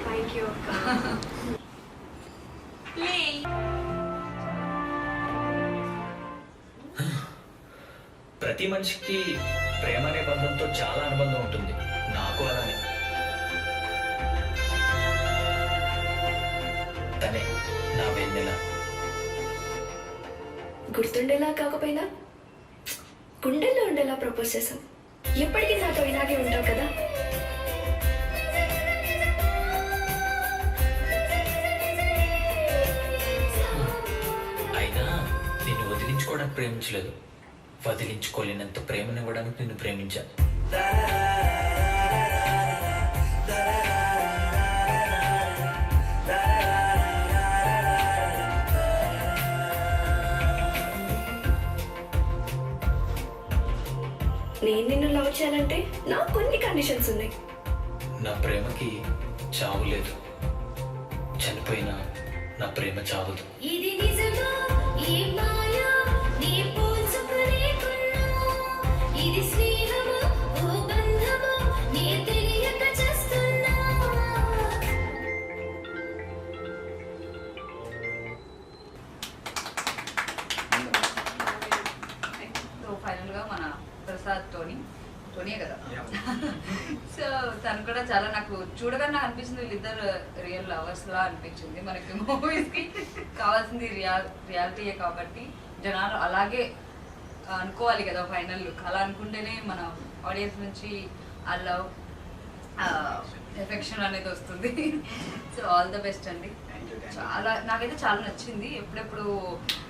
Thank you అక్క. ప్రతి మనిషికి ప్రేమ అనే బంధంతో చాలా అనుబంధం ఉంటుంది. నాకు అలానే. తనే నా వెన్నెల. గుర్తుండేలా కాకపోయినా గుండెల్లో ఉండేలా ప్రపోజ్ చేశాం. ఎప్పటికీ నాతో ఇలాగే ఉంటావు కదా. అయినా నిన్ను వదిలించుకోవడానికి ప్రేమించలేదు, వదిలించుకోలేనంత ప్రేమనివ్వడానికి నిన్ను ప్రేమించాను. నేను నిన్ను లవ్ చేయాలంటే నాకు కొన్ని కండిషన్స్ ఉన్నాయి. నా ప్రేమకి చావు లేదు, చనిపోయినా నా ప్రేమ చావదు. ఇది నిజమా ఈ మాయా నీ పోల్చుకునేకున్నా, ఇది స్నేహమా ఓ బంధమా నీ తెలియక చేస్తున్నా. సో ఫైనల్గా మన ప్రసాద్ టోనీ కదా. సో తను కూడా చాలా నాకు చూడగానే నాకు అనిపిస్తుంది వీళ్ళిద్దరు రియల్ లవర్స్ లా అనిపించింది. మనకి మూవీస్కి కావాల్సింది రియాలిటీయే కాబట్టి జనాలు అలాగే అనుకోవాలి కదా. ఫైనల్ అలా అనుకుంటేనే మన ఆడియన్స్ నుంచి ఆ లవ్ ఎఫెక్షన్ అనేది వస్తుంది. సో ఆల్ ద బెస్ట్ అండి. చాలా నాకైతే చాలా నచ్చింది. ఎప్పుడెప్పుడు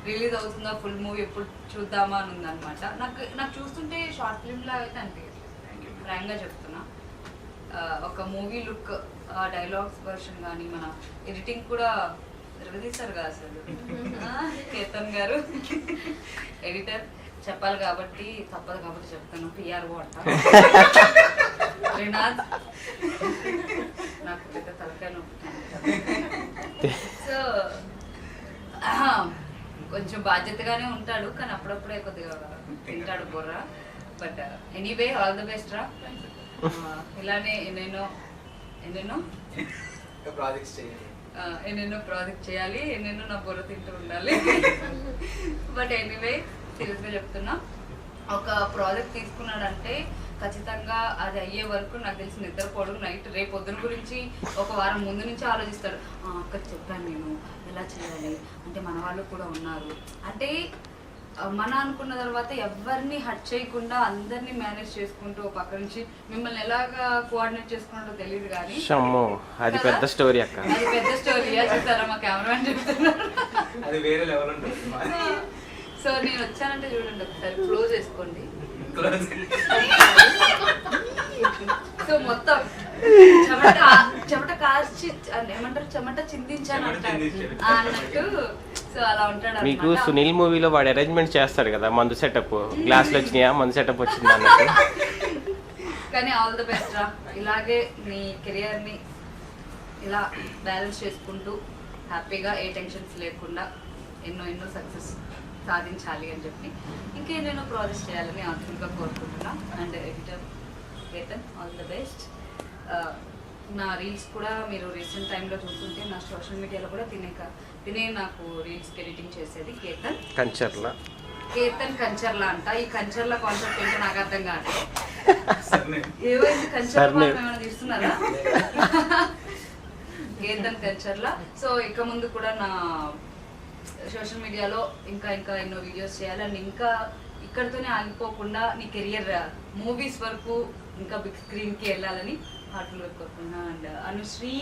రిలీజ్ అవుతుందా ఫుల్ మూవీ ఎప్పుడు చూద్దామా అని ఉందన్నమాట. నాకు చూస్తుంటే షార్ట్ ఫిల్మ్ లాగా అయితే అనిపించలేదు. ఫ్రాంక్గా చెప్తున్నా, ఒక మూవీ లుక్, డైలాగ్స్ వర్షన్ కానీ మన ఎడిటింగ్ కూడా తీస్తారు కదా అసలు. కేతన్ గారు ఎడిటర్ చెప్పాలి కాబట్టి తప్పదు కాబట్టి చెప్తాను. పిఆర్ఓ అంట రినాథ్, నాకు పెద్ద తలకాయ నొప్పి. సో కొంచెం బాధ్యతగానే ఉంటాడు కానీ అప్పుడప్పుడే కొద్దిగా తింటాడు బుర్ర. But anyway all the best రా. ఇలానే ఎన్నెన్నో ప్రాజెక్ట్ చేయాలి, ఎన్నెన్నో నా బుర్ర తింటూ ఉండాలి. బట్ ఎనీవే సీరియస్గా చెప్తున్నా, ఒక ప్రాజెక్ట్ తీసుకున్నాడంటే ఖచ్చితంగా అది అయ్యే వరకు నాకు తెలిసి నిద్రపోడు. నైట్ రేపు పొద్దున గురించి ఒక వారం ముందు నుంచి ఆలోచిస్తాడు. అక్కడికి చెప్పాను నేను ఎలా చేయాలి అంటే మన వాళ్ళు కూడా ఉన్నారు అంటే మన అనుకున్న తర్వాత ఎవరిని హట్ చేయకుండా అందరినీ మేనేజ్ చేసుకుంటూ పక్క నుంచి మిమ్మల్ని ఎలాగా కోఆర్డినేట్ చేసుకున్నాడో తెలియదు కానీ అది పెద్ద స్టోరీ అక్క. అది పెద్ద స్టోరీయా చూసారా మా కెమెరామెన్ చెప్తున్నారు. అది వేరే లెవెల్ ఉంటుంది. సో నేను వచ్చానంటే చూడండి ఒకసారి క్లోజ్ చేసుకోండి. సో మొత్తం చెమట కార్చి ఏమంటారు చెమట చిందించాను అన్నట్టు. సో అలా ఉంటాడు. మీకు సునీల్ మూవీలో వాడు అరేంజ్మెంట్ చేస్తాడు కదా, మందు సెటప్, గ్లాసులు వచ్చినాయా, మందు సెటప్ వచ్చింది అన్నట్టు. కానీ ఆల్ ద బెస్ట్ రా. ఇలాగే నీ కెరియర్ని ఇలా బ్యాలెన్స్ చేసుకుంటూ హ్యాపీగా ఏ టెన్షన్స్ లేకుండా ఎన్నో సక్సెస్ సాధించాలి అని చెప్పి ఇంకేమైనా ప్రాజెక్ట్ చేయాలని ఆత్మీయంగా కోరుకుంటున్నా. And editor Ketan all the best. నా రీల్స్ కూడా మీరు రీసెంట్ టైంలో చూస్తుంటే నా సోషల్ మీడియాలో కూడా తినే నాకు రీల్స్కి ఎడిటింగ్ చేసేది కేతన్ కంచర్లా అంట. ఈ కంచర్ల కాన్సెప్ట్ ఏంటో నాకు అర్థం కాదు. ఏమైంది కంచర్ల ఏమైనా తీస్తున్నారా? కేతన్ కంచర్లా. సో ఇక ముందు కూడా నా సోషల్ మీడియాలో ఇంకా ఎన్నో వీడియోస్ చేయాలి. అండ్ ఇంకా ఇక్కడితోనే ఆగిపోకుండా నీ కెరియర్ మూవీస్ వరకు ఇంకా బిగ్ స్క్రీన్కి వెళ్ళాలని హార్ట్ఫుల్గా కోరుకున్నా. And Anusri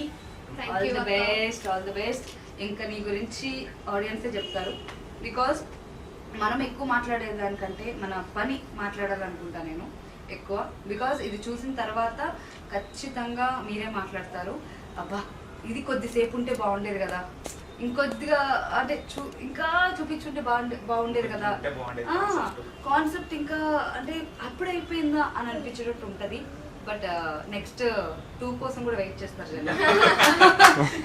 all the best. ఇంకా నీ గురించి ఆడియన్సే చెప్తారు. బికాస్ మనం ఎక్కువ మాట్లాడేదానికంటే మన పని మాట్లాడాలనుకుంటా నేను ఎక్కువ. బికాస్ ఇది చూసిన తర్వాత ఖచ్చితంగా మీరే మాట్లాడతారు, అబ్బా ఇది కొద్దిసేపు ఉంటే బాగుండేది కదా, ఇంకొద్దిగా అంటే ఇంకా చూపించుంటే బాగుండేది కదా, కాన్సెప్ట్ ఇంకా అంటే అప్పుడు అయిపోయిందా అని అనిపించేటట్టు ఉంటుంది. బట్ నెక్స్ట్ 2 కోసం కూడా వెయిట్ చేస్తారు జనం.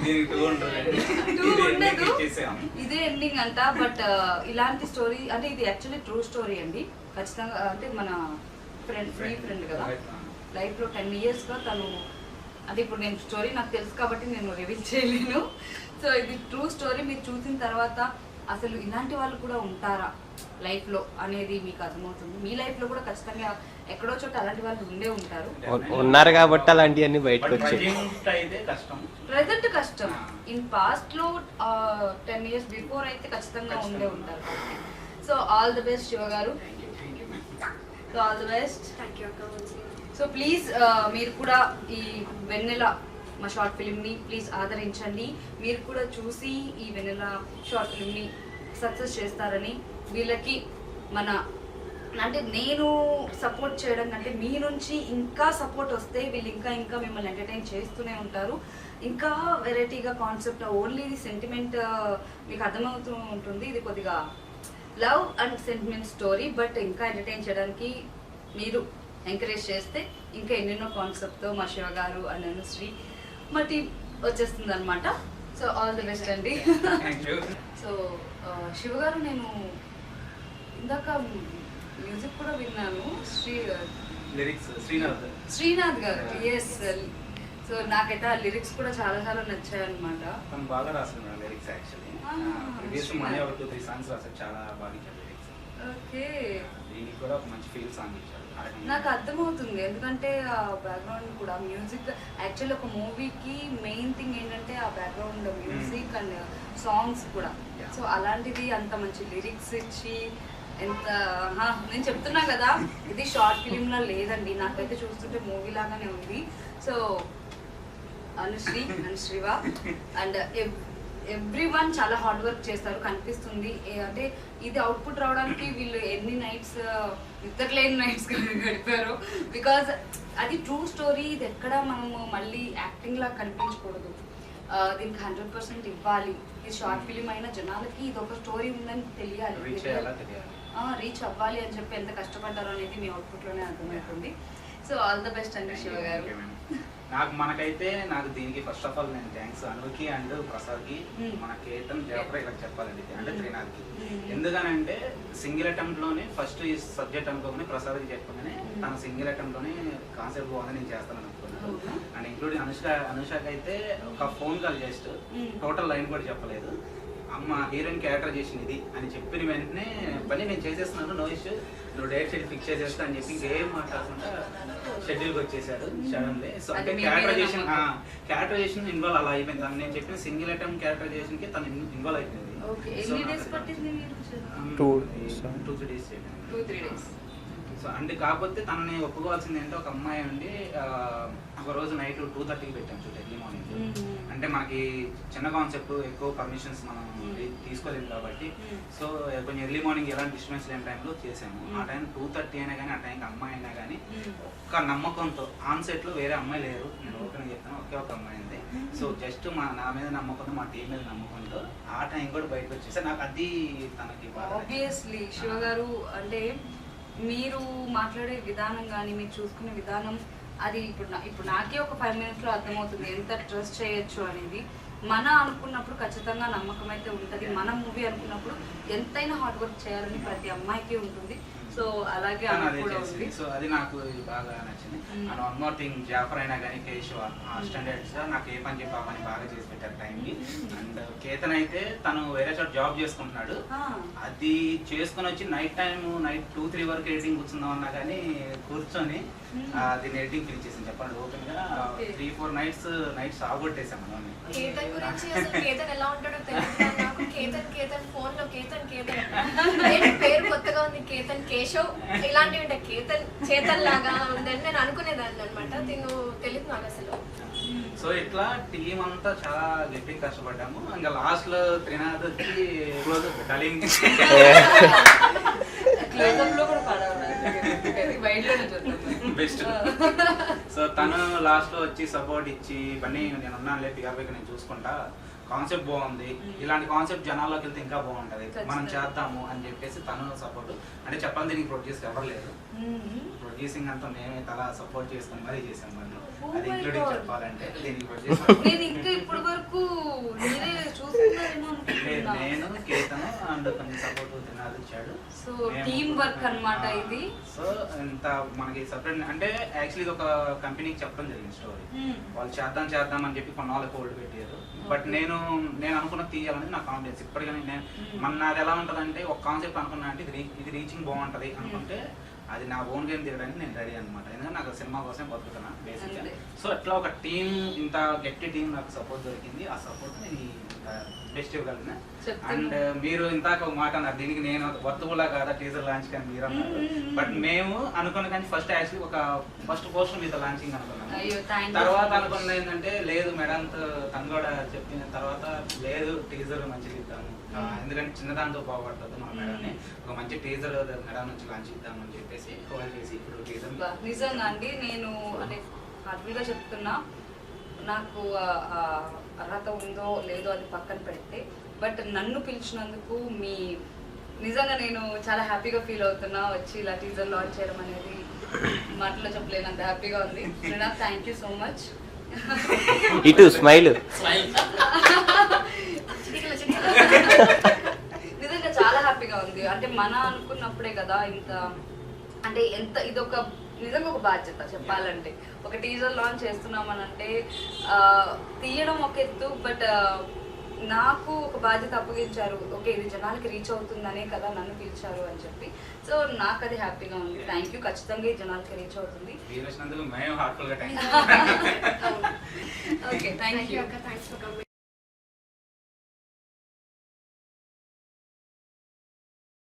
2 ఉండదు, ఇదే ఎండింగ్ అంట. బట్ ఇలాంటి స్టోరీ అంటే ఇది యాక్చువల్లీ ట్రూ స్టోరీ అండి ఖచ్చితంగా. అంటే మన ఫ్రెండ్ కదా, లైఫ్లో 10 yearsగా తను అంటే ఇప్పుడు నేను స్టోరీ నాకు తెలుసు కాబట్టి నేను రివీల్ చేయలేను. సో ఇది ట్రూ స్టోరీ. మీరు చూసిన తర్వాత అసలు ఇలాంటి వాళ్ళు కూడా ఉంటారా లైఫ్లో అనేది మీకు అర్థమవుతుంది. మీ లైఫ్లో కూడా ఖచ్చితంగా ఎక్కడో చోట అలాంటి వాళ్ళు ఉండే ఉంటారు. ఉన్నారు కాబట్టి అలాంటివన్నీ బయటకు వచ్చాయి. ప్రజెంట్ అయితే కష్టం. ప్రెజెంట్ కష్టం. ఇన్ పాస్ట్ లో 10 years బిఫోర్ అయితే ఖచ్చితంగా ఉండే ఉంటారు. So all the best Shiva గారు. So all the best. Thank you అక్క. సో ప్లీజ్ మీరు కూడా ఈ వెన్నెల మా షార్ట్ ఫిల్మ్ని ప్లీజ్ ఆదరించండి. మీరు కూడా చూసి ఈ వెన్నెల షార్ట్ ఫిల్మ్ని సక్సెస్ చేస్తారని, వీళ్ళకి మన అంటే నేను సపోర్ట్ చేయడం కంటే మీ నుంచి ఇంకా సపోర్ట్ వస్తే వీళ్ళు ఇంకా ఇంకా మిమ్మల్ని ఎంటర్టైన్ చేస్తూనే ఉంటారు. ఇంకా వెరైటీగా కాన్సెప్ట్, ఓన్లీ ఇది సెంటిమెంట్ మీకు అర్థమవుతూ ఉంటుంది. ఇది కొద్దిగా love and sentiment story, but ఇంకా ఎంటర్టైన్ చేయడానికి మీరు ఎంకరేజ్ చేస్తే ఇంకా ఎన్నెన్నో కాన్సెప్ట్తో మా శివ గారు అండ్ అనుశ్రీ మా టీం వచ్చేస్తుంది అనమాట. సో ఆల్ ది బెస్ట్ అండి. సో శివ గారు, నేను ఇందాక మ్యూజిక్ కూడా విన్నాను, లిరిక్స్ శ్రీనాథ్ గారు. ఎస్. సో నాకైతే ఆ లిరిక్స్ కూడా చాలా చాలా నచ్చాయి అనమాట. తను బాగా రాస్తున్నాడు లిరిక్స్ యాక్చువల్లీ. ప్రీవియస్ మనీ ఒక 2-3 సాంగ్స్ రాశాడు, చాలా బాగా ఇచ్చాడు లిరిక్స్. ఓకే. దీనికి కూడా ఒక మంచి ఫీల్ సాంగ్ ఇచ్చాడు. నాకు అర్థమవుతుంది, ఎందుకంటే ఆ బ్యాక్గ్రౌండ్ కూడా మ్యూజిక్ యాక్చువల్లీ ఒక మూవీకి మెయిన్ థింగ్ ఏంటంటే ఆ బ్యాక్గ్రౌండ్ మ్యూజిక్ అండ్ సాంగ్స్ కూడా. సో అలాంటిది అంత మంచి లిరిక్స్ ఇచ్చి ఎంత నేను చెప్తున్నా కదా, ఇది షార్ట్ ఫిలింలా లేదండి, నాకైతే చూస్తుంటే మూవీ లాగానే ఉంది. So Anusri and Shiva and everyone చాలా హార్డ్ వర్క్ చేస్తారు కనిపిస్తుంది. అంటే ఇది అవుట్పుట్ రావడానికి వీళ్ళు ఎన్ని నైట్స్, నిద్రలేని నైట్స్ గడిపారు. బికాజ్ అది ట్రూ స్టోరీ. ఇది ఎక్కడ మనము మళ్ళీ యాక్టింగ్ లాగా కనిపించకూడదు. దీనికి 100% ఇవ్వాలి. ఇది షార్ట్ ఫిలిం అయిన జనాలకి ఇది ఒక స్టోరీ ఉందని తెలియాలి, రీచ్ అవ్వాలి అని చెప్పి ఎంత కష్టపడ్డారో అనేది మీ అవుట్పుట్లోనే అర్థమవుతుంది. సో ఆల్ ద బెస్ట్ అండి శివ గారు. నాకు దీనికి ఫస్ట్ ఆఫ్ ఆల్ నేను థ్యాంక్స్ అనుకి అండ్ ప్రసాద్కి, మన కేతన్ జయప్ర ఇలా చెప్పాలండి, అంటే త్రినాథ్కి. ఎందుకనంటే సింగిల్ అటెంప్ట్ లోనే ఫస్ట్ ఈ సబ్జెక్ట్ అనుకోగానే ప్రసాద్కి చెప్పగానే తన సింగిల్ అటెంప్ట్ లోనే కాన్సెప్ట్ బాగుంది, నేను చేస్తాను అనుకున్నాను. అండ్ ఇంక్లూడింగ్ అనుషాకి అయితే ఒక phone call just total line కూడా చెప్పలేదు. అమ్మ హీరోయిన్ క్యారెక్టర్ చేసింది ఇది అని చెప్పిన వెంటనే పని నేను చేసేస్తున్నాను, నో ఇష్యూ, నువ్వు డేట్ షెడ్యూల్ ఫిక్స్ చేసేస్తా అని చెప్పి ఇంకేం మాట్లాడకుండా షెడ్యూల్కి వచ్చేసాడు సడన్లీ. సో అంటే క్యారెక్టరైజేషన్ ఇన్వాల్వ్ అలా అయిపోయింది. నేను చెప్పిన సింగిల్ ఐటమ్ క్యారెక్టరైజేషన్ కి తను ఇన్వాల్వ్ అయిపోయింది. 2-3 days. సో అంటే కాకపోతే తనని ఒప్పుకోవాల్సింది ఏంటో, ఒక అమ్మాయి ఉండి ఒక రోజు నైట్ 2:30కి పెట్టాం షూట్, ఎర్లీ మార్నింగ్. అంటే మనకి చిన్న కాన్సెప్ట్, ఎక్కువ పర్మిషన్స్ మనం తీసుకోలేము కాబట్టి సో కొంచెం ఎర్లీ మార్నింగ్ ఎలాంటి డిస్టర్బెన్స్ లేని టైంలో చేసాము. ఆ టైం 2:30 అయినా కానీ, ఆ టైంకి అమ్మాయి అయినా కానీ ఒక్క నమ్మకంతో, ఆన్ సెట్లో వేరే అమ్మాయి లేరు, నేను ఓపెన్ చెప్తాను, ఒకే ఒక అమ్మాయి ఉంది. సో జస్ట్ నా మీద నమ్మకంతో, మా టీం మీద నమ్మకంతో ఆ టైం కూడా బయటకు వచ్చేసి నాకు అది తనకి ఆబ్వియస్లీ శివ గారు, అంటే మీరు మాట్లాడే విధానం కానీ మీరు చూసుకునే విధానం, అది ఇప్పుడు నాకే ఒక 5 minutes లో అర్థమవుతుంది ఎంత ట్రస్ట్ చేయొచ్చు అనేది. మన అనుకున్నప్పుడు ఖచ్చితంగా నమ్మకం అయితే ఉంటుంది. మన మూవీ అనుకున్నప్పుడు ఎంతైనా హార్డ్ వర్క్ చేయాలని ప్రతి అమ్మాయికి ఉంటుంది. సో అలాగే కూడా ఉంది. సో అది నాకు బాగా నచ్చింది. And one more thing, Jafar అయినా కానీ కేశవ స్టాండర్డ్స్ నాకు ఏ పని చెప్పి ఆ పని బాగా చేసి పెట్టారు టైంకి. అండ్ కేతన్ అయితే తను వేరే చోట జాబ్ చేసుకుంటున్నాడు, అది చేసుకుని వచ్చి నైట్ 2-3 వరకు ఎడిటింగ్ కూర్చుందాం అన్నా కానీ కూర్చొని దీన్ని ఎడిటింగ్ ఫినిష్ చేసాను. చెప్పండి ఓపెన్ గా 3-4 నైట్స్ ఆగొట్టేసాం మనం. కేతన్ గురించి అసలు కేతన్ ఎలా ఉంటాడో తెలియదు నాకు. కేతన్ ఫోన్ లో కేతన్ పేరు కొత్తగా ఉంది, కేతన్ కేశవ్ ఇలాంటివి ఉంటాయి. చేతన్ లాగా ఉందని నేను అనుకునేదాన్ని అనమాట. తిను తెలియదు నాకు అసలు. సో ఇట్లా టీం అంతా చాలా గట్టిగా కష్టపడ్డాము. ఇంకా లాస్ట్ లో త్రినాథ్ వచ్చి క్లోజ్ డార్లింగ్ బెస్ట్. సో తను లాస్ట్ లో వచ్చి సపోర్ట్ ఇచ్చి ఇవన్నీ నేను ఉన్నాను లేదు పిఆర్పీకి నేను చూసుకుంటా, కాన్సెప్ట్ బాగుంది, ఇలాంటి కాన్సెప్ట్ జనాల్లోకి వెళ్తే ఇంకా బాగుంటది, మనం చేద్దాము అని చెప్పేసి తను సపోర్ట్. అంటే చెప్పాలి, దీనికి ప్రొడ్యూస్ ఎవరు లేదు, ప్రొడ్యూసింగ్ అంతా మేమే తలా సపోర్ట్ చేసుకుని మరీ చేసాం. మనం అది ఇంక్లూడింగ్ చెప్పాలంటే దీనికి ప్రొడ్యూస్ నేను కేతను అండ్ కొన్ని సపోర్ట్ తినాలి ఇచ్చాడు. సో టీమ్ వర్క్ అన్నమాట ఇది. సో ఇంత మనకి సపరేట్ అంటే యాక్చువల్లీ ఇది ఒక కంపెనీకి చెప్పడం జరిగింది స్టోరీ. వాళ్ళు చేద్దాం అని చెప్పి కొన్నాళ్ళకి హోల్డ్ పెట్టారు. బట్ నేను అనుకున్న తీయాలనేది నా కాన్ఫిడెన్స్ ఇప్పటికీ. మన నాది ఎలా ఉంటుంది అంటే ఒక కాన్సెప్ట్ అనుకున్నా అంటే ఇది రీచింగ్ బాగుంటుంది అనుకుంటే అది నా ఓన్ గేమ్ తీయడానికి నేను రెడీ అనమాట. ఎందుకంటే నాకు సినిమా కోసం బతుకుతున్నా బేసిక్గా. సో అట్లా ఒక టీం, ఇంత గట్టి టీం నాకు సపోర్ట్ దొరికింది. ఆ సపోర్ట్ నేను బెస్ట్ ఇవ్వగలిగిన. అండ్ మీరు ఇంతాక ఒక మాట అన్నారు, దీనికి నేను వర్తబుల్లా కాదా టీజర్ లాంచ్ కానీ మీరు అన్నారు. బట్ మేము అనుకున్న కానీ ఫస్ట్ యాక్చువల్లీ ఒక ఫస్ట్ పోస్టర్ మీద లాంచింగ్ అనుకున్నాను. తర్వాత అనుకున్నది ఏంటంటే లేదు మేడం తను కూడా చెప్పిన తర్వాత లేదు టీజర్ మంచిగా ఇద్దాము, ఎందుకంటే చిన్నదాంతో బాగుపడుతుంది మన మేడాన్ని, ఒక మంచి టీజర్ మేడం నుంచి లాంచ్ ఇద్దామని చెప్పేసి హోల్డ్ చేసి ఇప్పుడు టీజర్. నిజంగా అండి, నేను అంటే హార్ట్ఫుల్గా చెప్తున్నా, నాకు అర్హత ఉందో లేదో అది పక్కన పెడితే, బట్ నన్ను పిలిచినందుకు నిజంగా నేను చాలా హ్యాపీగా ఫీల్ అవుతున్నా. వచ్చి ఇలా టీజర్ లాంచ్ చేయడం అనేది మాటలో చెప్పలేనంత హ్యాపీగా ఉంది. Thank you so much. ఇటు స్మైల్. నిజంగా చాలా హ్యాపీగా ఉంది. అంటే మన అనుకున్నప్పుడే కదా ఇంత, అంటే ఎంత ఇదొక నిజంగా ఒక బాధ్యత చెప్పాలంటే. ఒక టీజర్ లాంచ్ చేస్తున్నామనంటే తీయడం ఒక ఎత్తు, బట్ నాకు ఒక బాధ్యత అప్పగించారు. ఓకే ఇది జనాలకి రీచ్ అవుతుందనే కదా నన్ను పిలిచారు అని చెప్పి. సో నాకు అది హ్యాపీగా ఉంది. Thank you. ఖచ్చితంగా ఈ జనాలకి రీచ్ అవుతుంది. Okay, thank you.